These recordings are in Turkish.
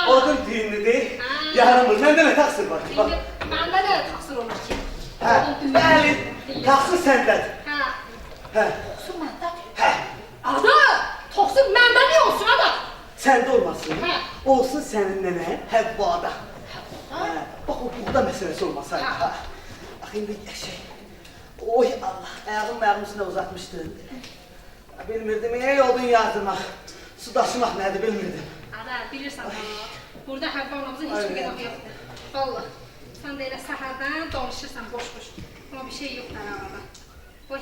Odun düğünlüdür. Yarımız. Məndə nə taksir var? Məndə də taksir olur ki. Bəli, taksir səndədir. Toxsur məndə. Ada, toxsur məndə niyə olsun ada? Səndə olmasın. Olsun sənin nənə Həvvada. Bax o buğda məsələsi olmasaydı. Bax indi şey. Oy Allah, ayağım üstünə uzatmışdım. Bilmirdim, ey oldun yardıma. Su daşımaq nədir bilmirdim. Ada, bilirsən ha, burada Həvvanamızın heç bir qedağı yoxdur. Valla, sən də elə səhərdən danışırsan boş-boş. Ama bir şey yoxdur arada. Oy.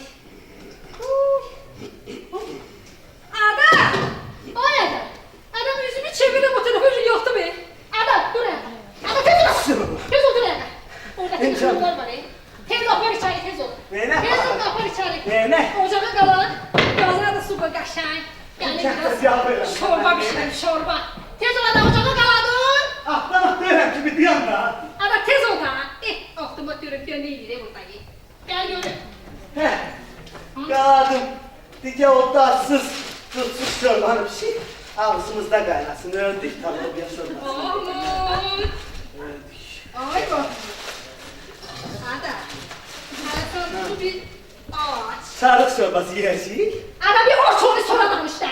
Ada! Oy Ada! Adam yüzümü çevirdim o telefonu yoktu be. Ada, dur Ada. Ada tez ol! Tez ol dur Ada. Orada telefonlar var Tez apar içeri, tez ol. Nene? Tez ol apar içeri. Nene? Ocağa kalan. Gazına da su koy kaşay. Yani biraz şorba pişirelim, şorba. Tez ol Ada, ocağa kaladın. Atlamak deyirəm ki, bir yanda. Ada tez ol da. Aklıma diyorum ki neydi de buradayı. Gel görün. Qaladım. Digə o darsız, tutsuz şorbanı pişir. Ağzımızda qaynasın, öldük tanrım yaşormasın. Aman. Öldük. Ay bak. Ada. Ada bunu bir aç. Sarıq şorbası yiyəcəyik. Ada bir orçonu soramadım işte.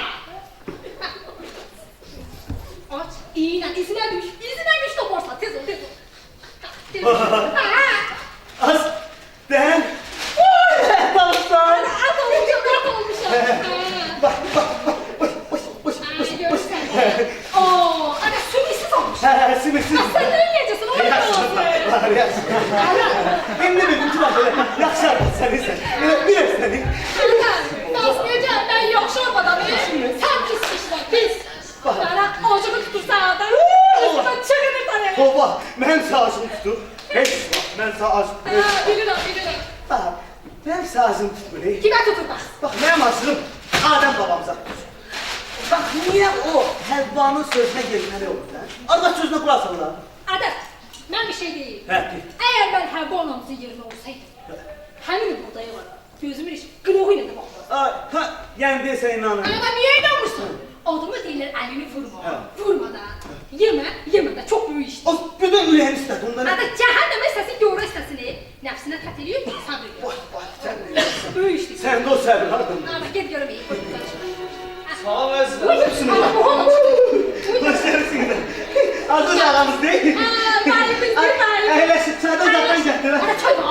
Aç. İğne izine düş. İzine düş de borsa. Tez ol, tez ol. Tez ol. Az, den. Oy, dalsan. Ada olmuş. Bak, boş. Görürsen. Oo, ada sümüksüz olmuş. Sümüksüz. Sen ne yiyeceksin? Onu Var. Hem de benim için böyle yaxşı arvatsan isen. Biraz seni. Nasıl diyeceğim ben yok şorbadan sen pis pişler pis. Bana ocağı tutursa adam üstüme çekilir tane. Baba, mən sağacım tutur. Heç vaxt, mən sağacım. Bilirim. Bak, mənim sağacım tutmur. Kime tuturmaz? Bak, mənim acılım Adəm babamıza tutur. Bak, niye o Həvvanın sözünə gelməli olur lan? Allah sözünə qulaq sal lan. Adem, ben bir şey değil. Değil. Eğer ben Həvva anamızın yerine olsaydım, həmin buğdayı var, gözümün iş, qınoğuyla da baxmaz. Yəni deyəsən inanırım. Ama niye inanmışsın? Adamı deyirlər əlini vurma, vurma da. Yeme de çok büyük iş. O bütün ürəyini istədi, ondan Ada cəhənnəmə səsi yoru istəsini, nəfsinə tət eləyir, sabr Vay, edir. vay, sən Böyük işdir. Sən də o səbir adamın. Ama gel görmeyin. Sağ ol Əzizə. Başlarısın da. Azı da aramız değil. Əyləşib, çayda uzaqdan gətir.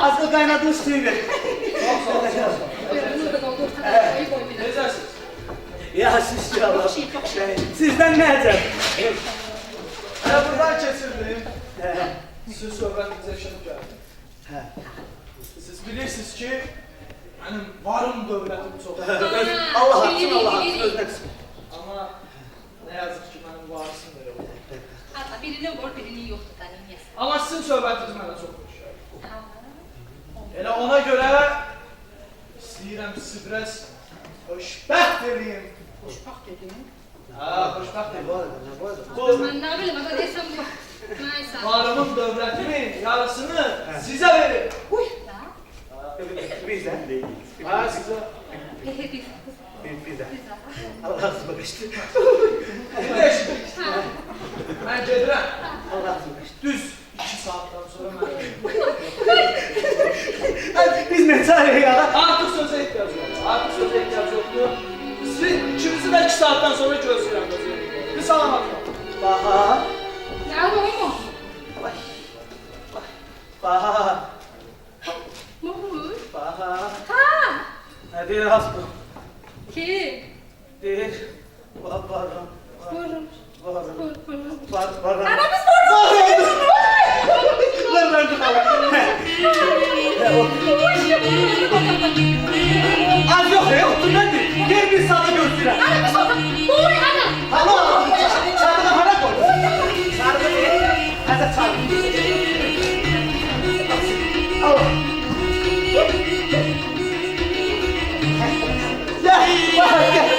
Az da qaynadığın suyu ver. Necəsiz? Yaxşı işdir Allah. Sizdən nə əcəb? Buradan keçirdim. Sizin söhbətinizə işim gəldi. Siz bilirsiniz ki, mənim varım dövlətim çox. Allah haqqın, Allah haqqın özünə qısmı. Amma nə yazık ki, mənim varisım da yox. Hatta birinin var, birinin yoxdur da, neyəsə. Amma sizin söhbətiniz mənə çox xoş gəlir. Elə ona görə istəyirəm sizi biraz xoşbəxt edeyim. Xoşbaxt dedim. Xoşbəxt edeyim. Bu Mən nə bilim, ada desəm bu. Nəysə. varımın dövlətimin yarısını sizə verir. Uy. Bizdən deyil. Sizə. Bizdən. Allah haqqın başdır. Mən gedirəm. Allah haqqın başdır. Düz 2 saatdan sonra mən Biz neçə ayıq ya? Artıq sözə ehtiyac yoxdur. Artıq sözə ehtiyac yoxdur. Sizi ikimizi də 2 saatdan sonra gözləyirəm özüm. Bir salamat olun. Baha. Nə oldu? Baha. Nə olur? Baha. Ha! Nə deyir hasbu? Kim? Deyir. Varım. Vurum. Varım. Varım. Aramız vurum. Varım. Az yok ya, otur ben de. Gel bir sana göstereyim. Aramız vurum. Uy ana. Alo, çarpıda para koy. Çarpıda değil. Hadi çarpıda. Al. Gel, gel. Gel, gel.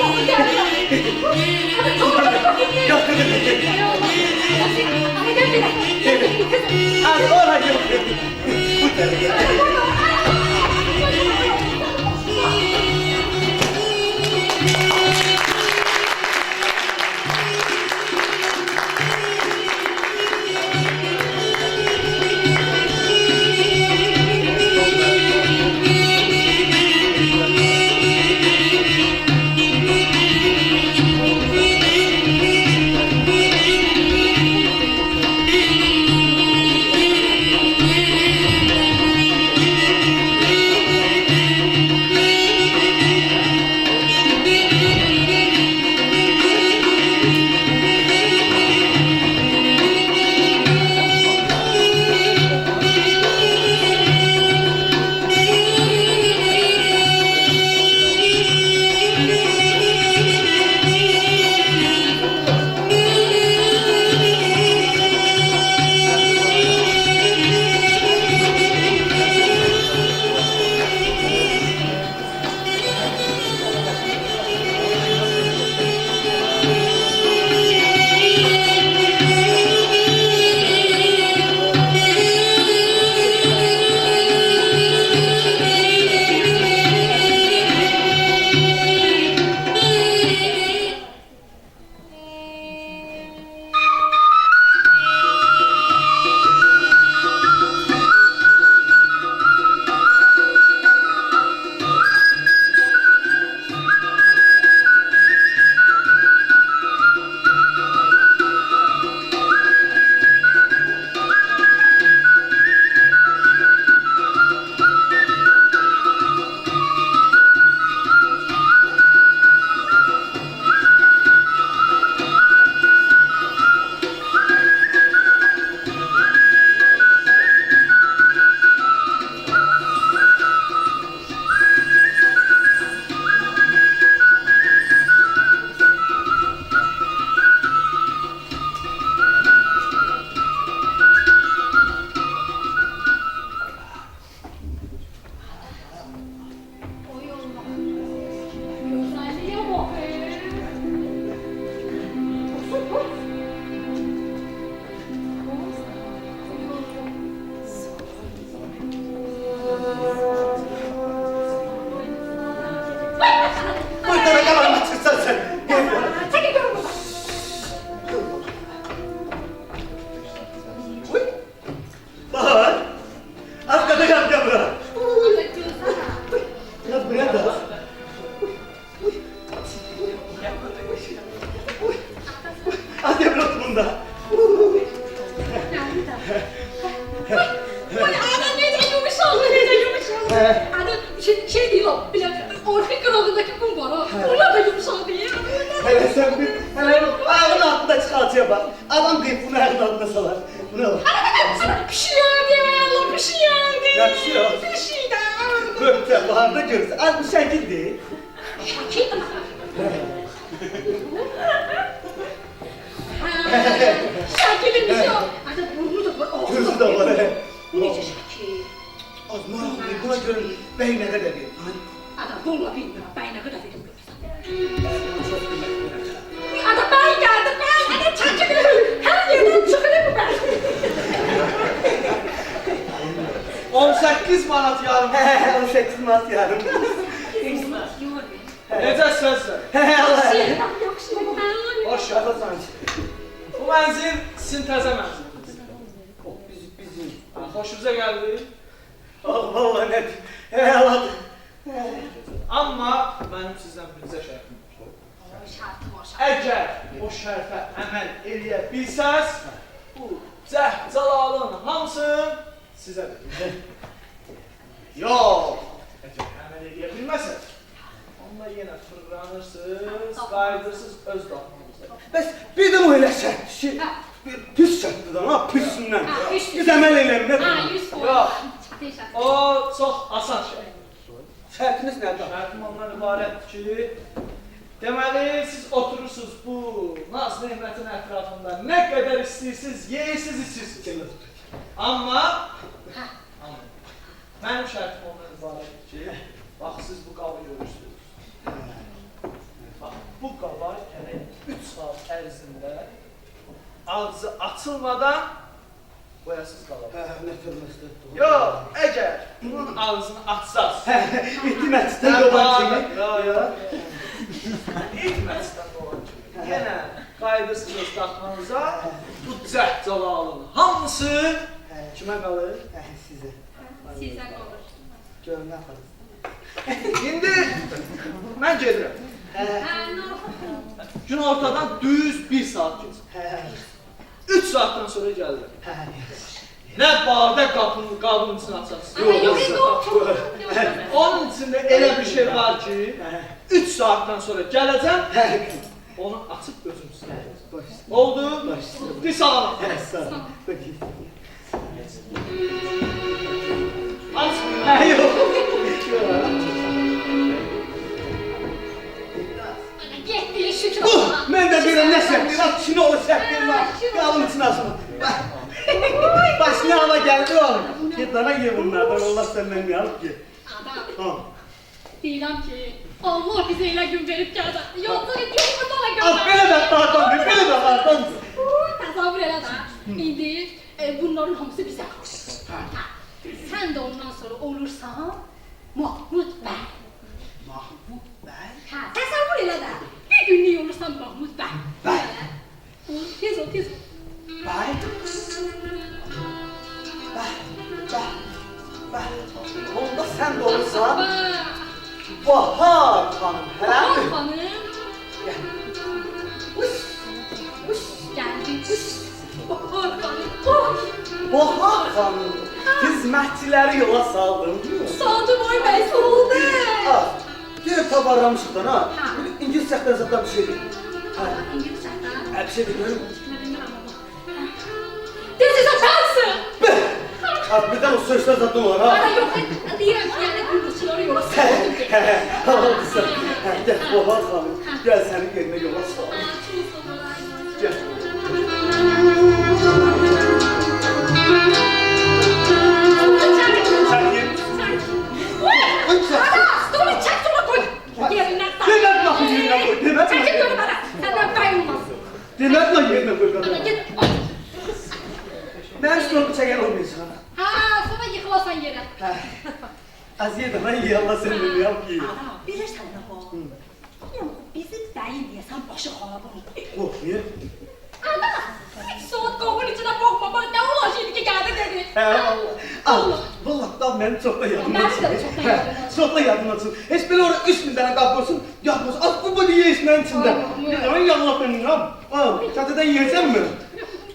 Adam deyip bunu ayağının altına salar. Bu ne var? Pişiyordu Allah pişiyordu. Ya pişiyor. Pişiydi. Böyle baharda görürsen. Az bu şekil değil. Şakir mi? Şakir'in bir şey yok. Adam burnu da var. ağzı Gözü de var. Bu nece Şakir? Az maraqlı. Buna görə bəy nə qədər verir? Adam valla bilmiyorum. Ben ne kadar verim görürsen. Çox qiymətli. Adam ben geldim. Adam çakır. Her yerden çıkıyor bu ben. 18 manat yarım. 18 manat yarım. Necə sözlər? Allah. Yakşı. Boş ver. Şada sanki. Bu mənzil sizin təzə mənzil. Bizim. Xoşunuza gəldi. Vallahi net. Allah. Amma mənim sizdən bircə şərtim var. Şartım o şart. Əgər o şərtə əməl eləyə bilsəz, bu cəlalın hamısını sizə verir. Yox, əgər əməl eləyə bilməsəz, onda yenə fırlanırsınız, qayıdırsınız öz qapınızda. Bəs bir də o elə şərtdir ki, bir pis şərtdir ha, pisindən. Ha, pis. Biz əməl eləmir. Ha 100 puan. Yox. Çatı şart. O çox asan şey. Şərtiniz nədir? Şərtim ondan ibarətdir ki, deməli siz oturursunuz bu naz nemətin ətrafında, nə qədər istəyirsiniz, yeyirsiniz, içirsiniz. Amma mənim şərtim ondan ibarətdir ki, bax siz bu qabı görürsünüz. Bax, bu qaba gərək 3 saat ərzində ağzı açılmadan boyasız qalır. Nə törməsdir? Yox, əgər bunun ağzını açsaz, İhtimətsizdən yoban kimi. Yox. İtməzdən olan kimi. Yenə qayıdırsınız daxmanıza, bu cəhcalalın hamısı kimə qalır? Sizə. Sizə olur. Görün nə yaparız. İndi mən gedirəm. Ha normal. Gün ortadan düz 1 saat keçir. 3 saatdan sonra gəlirəm. Nə barda qabının içini açarsınız. Ama yok yok. Onun içində elə bir şey var ki, 3 saatdan sonra gələcəm, onu açıb özüm sizə. Oldu? Bir salam. Sağ ol. Bakayım. Açmayın. Yok. Gitti şükür Oh, Allah'a. mən də deyirəm nə şəkil var, kişi olur şəkil var. Qabın içine asma. Başına hava geldi oğlum. Git bana ye bunlardan, Allah senden ne alıp ye. Adam. Ha. Deyirəm ki, Allah bizə elə gün verib gəldi. Yoxsa yox bana Al göndər. belə də qardandır, belə də qardandır. Təsavvür elə də. İndi bunların hamısı bizə qalır. Sən də ondan sonra olursan Mahmud bəy. Mahmud bəy? Ha, təsavvür elə də. Bir günlük olursan Mahmud bəy. Bəy. Tez ol, tez ol. Bəy? Bəy, bəy, bəy. Onda sən də olursan Bahar xanım, Bahar hə? xanım. Gəl. Uş, uş gəldi, uş. Bahar xanım, uş. Bahar xanım, hizmətçiləri yola saldım. Saldı boy bəy, soldu. Al, gelip tabarlamışıqdan ha. Ha. İngiliz səxtən zaten bir şey değil. Ha, İngiliz şəhətdə. bir şey değil, görüm. This is a pencil. Ha, birden o sözler zaten var ha. Bana yok, deyirəm ki, yəni quruluşları yola saldım. Haklısın. Gel Bahar xanım, gel senin yerine yola sal. Gel. Çekil. Ana, stolu çək, stolu koy. Yerindən sal. Demet bakın yerine koy, demet Çəkil bakın. görüm ana, səndən bəy olmasın. Demet bakın yerine koy Ana, kadın. get. Ben stolu çeken olmayacağım. Ha, sonra yıxılasan yerə. Az yedim, ben iyi Allah senin önünü yap ki. Ana, bilirsən nə bu? Bizim dəyin deyəsən başı xarabın. Oh, niye? Ana, bir saat qabın içinə baxma, bana nə olacaqdı ki, gəldi dedi. He Allah. Allah. Vallahi benim çok da yardım Benim de olsun. çok da yardım olsun. Çok da yardım olsun. Hiç böyle orada 3000 tane kapıyorsun. Yapmasın. Az bu böyle yeğişmenin içinde. Allah'ım. Ne zaman yallah benim ya? Al. Çatıdan yiyecek mi?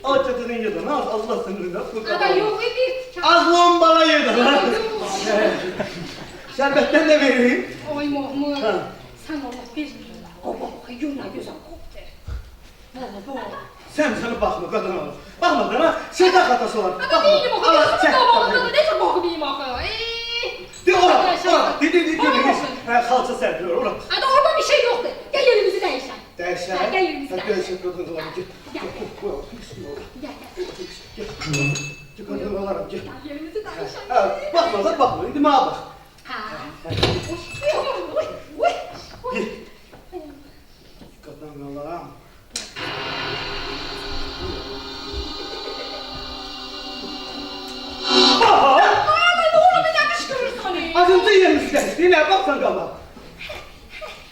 Al çatıdan yedin. Al. Allah senin önüne. Ana, yox idi. Az bombala yedin. Ha? Şerbetten de vereyim. Ay Mahmud, Ha. sən Allah bir qaba, yolla gözəm qopdu. Valla bu. Sen sana bakma kadın oğlum. Bakma bana. Şeytan hatası var. Ada değilim o kadar. Nasıl kabağımda nece bakmayayım axı? De ora. De. Ora. Xalça sərdiyor ora. Ada orada bir şey yoktu. Gel yerimizi değişelim. Dəyişən. Gel yerimizi değişelim. Dəyişən kadın oğlum. Gel. Gel. Gel kadın oğlum. Gel. Gel yerimizi değişelim. Bakma. İndi mənə bax. Ha. Uy. Kadın oğlum. Ana oğlum bir de kışkırır seni. Az önce yerimiz dəyişdi. Yine baksan qaba.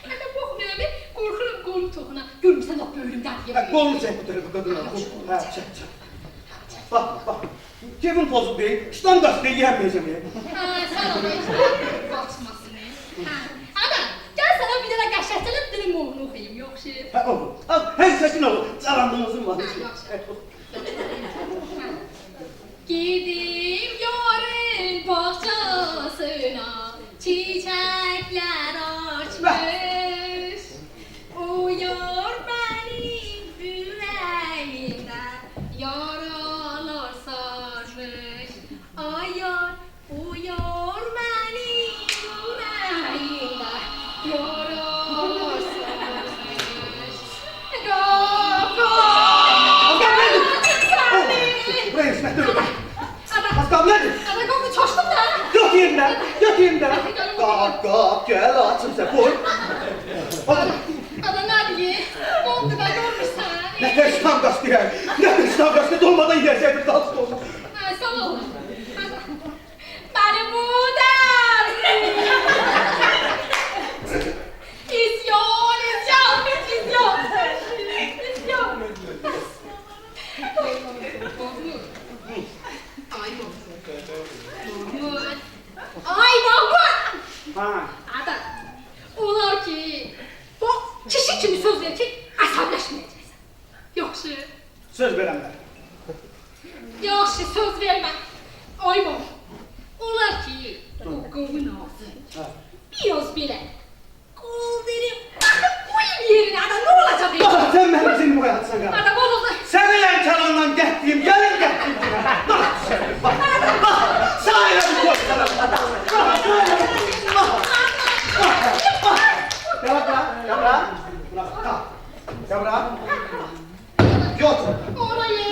Ana bakmıyor abi. Korkuyorum kolum toxuna. Görmüşsən lap böyrümdən yemin. Qolunu çək bu tərəfə kadın oğlum. Hə, çək. Bak. Cebin pozuk değil. Standart değil yiyemeyeceğim ya. Ha, sen ona kaçmasın. Ana, gel sana bir tane qəşəngçilik dilim oğlunu oxuyayım, yox şey. Ha oğlum. Al, hem sakin ol. Zarandığımızın var. Gedim yarın bahçesine, çiçekler açmış. Uyur benim yüreğimde, yaralar sarmış. Ay yar, uyur benim yüreğimde, yaralar sarmış. Buraya İsmet dur. Ana, Askam nedir? ana kalktı çoştum da. Yok yerimden. Kalk gel açım sen koy. Ana ne diye? Oldu ben görmüşsen. Ne teştam kaçtı ya. Ne teştam kaçtı dolmadan yiyecektim tatlı olma. Ha, sağ ol. Benim buğdan. İsyan. Ay Mahmut! Ha. Ada, olar ki, bu kişi kimi söz ver ki, əsəbləşməyəcəksən. Yoxsa, Söz verem ben. yaxşı söz vermə. Ay Mahmut, olar ki, bu qovun ağzı, biraz belə, qol verib, baxıb qoyum yerinə, ada, nə olacaq deyil? Bak sen benim seni buraya atsan gel. Ada, olacaq. Seni yançalarından getireyim, gelin getireyim. Bak. Sahile bir koy. Gel bırak. Gel bırak. Otur. Orayı,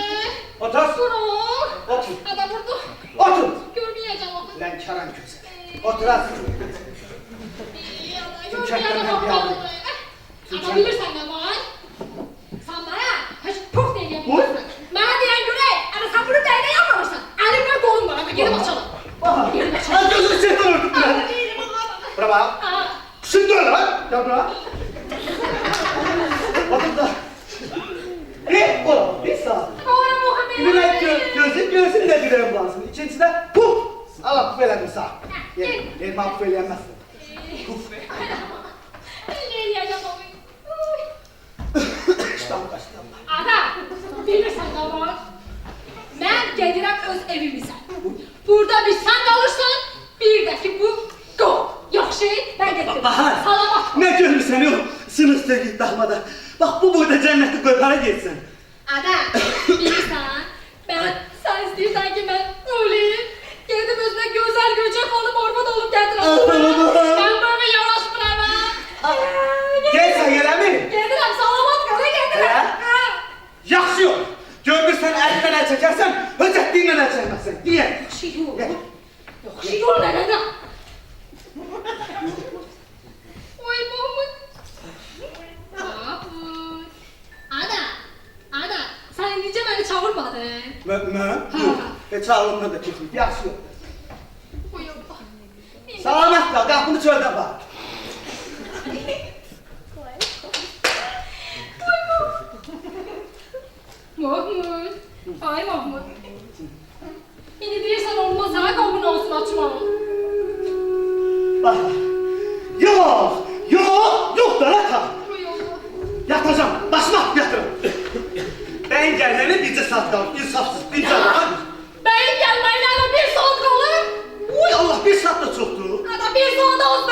Otur. durun. Otur. Ada, vurdu. Otur. Görməyəcəm axı. Lan karan köse. Otur az. Ama bilirsen ne var? Sen bana hiç çok değil Bu? yapıyorsun. Bana diyen göre, ama sen bunu değne yapmamışsın. Elimle kolum var, ama geri açalım. Geri açalım. Az gözünü şeytan örtüp lan. Değilim ama. Bura bak. Şimdi öyle lan. Gel bura. Otur da. Bir oğlum, bir sağ. Doğru Muhammed. Gözün görsün de direğim lazım. İkincisi de puf. Allah puf eledim sağ. Yerim puf eleyemezsin. Puf. Ne diyeceğim abi? İştahım kaçtı Allah. Ada, bilirsen ne var? Ben gedirem öz evimize. Burada bir sen kalırsın, bir de ki bu go. Yok şey, ben getiririm. Bahar. Salamat. Ne görmüşsen yok. Sınıfta git dağmada. Bak bu boyda cenneti koypara geçsin. Ada, bilirsen, sen istiyorsan ki ben öleyim. Geldim özüne güzel göçek olup orman olup getirem. Ben böyle yanaşmıram. Gel sen gel mi? Getirem, salamat kala getirem. He? Yaxşı yok. Görmüşsen elinden el çekersen, höcetliğinden el çekmezsin. Diye. Yaxşı yol. Yaxşı yol nerede? Oy Mahmut. Mahmut. Ada, sen nice beni çağırmadın. Ben? Yok. Çağırımda da çıkmış. Yaxşı yok. Oy Allah. Salamat kal, kapını çölde bak. Mahmut. Ay Mahmut. Yine değilsen olmaz ha, kapını olsun açma. Bak. Yok da lata. Oy Allah. Yatacağım, başıma yatırım. Ben gelmeli bizi sattan, insafsız, insanlar. Benim gelmeyle bir saat kalır. Uy Allah, bir saat da çoktu. Ada bir saat olsun.